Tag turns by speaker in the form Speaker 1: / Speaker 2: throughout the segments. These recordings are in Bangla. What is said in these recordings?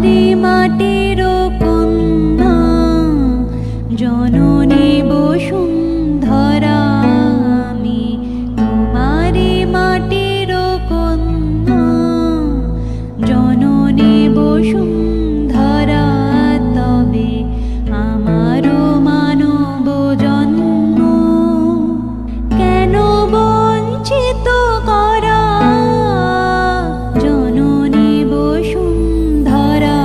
Speaker 1: তোমারি মাটির কন্যা জননী বসুন্ধরা আমি তোমারি মাটির কন্যা জননী বসুন্ধরা তবে আমারও মানব জন্ম কেন বঞ্চিত করা জননী বসুন্ধরা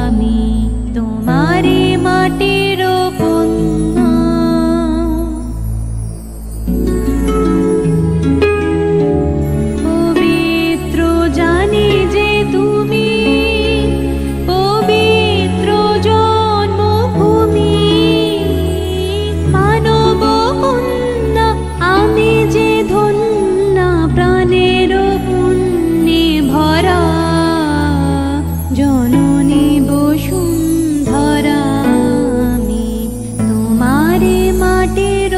Speaker 1: আমি তোমারি মাটির কন্যা পবিত্র জানি যে তুমি পবিত্র জন্মভূমি মানব কন্যা আমি যে ধন্যা প্রাণের পুণ্যে ভরা জননী বসুন্ধরা আমি তোমারি মাটির